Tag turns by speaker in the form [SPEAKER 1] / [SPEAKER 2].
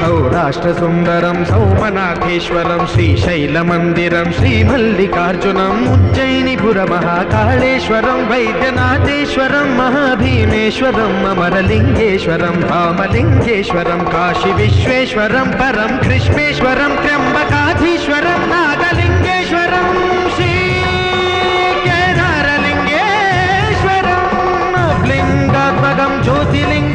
[SPEAKER 1] सौराष्ट्रसुन्दरं सौमनाथेश्वरं श्रीशैलमन्दिरं श्रीमल्लिकार्जुनम् उज्जयिनीपुरमहाकाळेश्वरं वैद्यनाथेश्वरं महाभीमेश्वरम् अमरलिङ्गेश्वरं रामलिङ्गेश्वरं काशीविश्वेश्वरं परं कृष्णेश्वरं त्र्यम्बकाधीश्वरं नागलिङ्गेश्वरं श्रीकेदारलिङ्गेश्वरं लिङ्गात्मकं ज्योतिर्लिङ्गं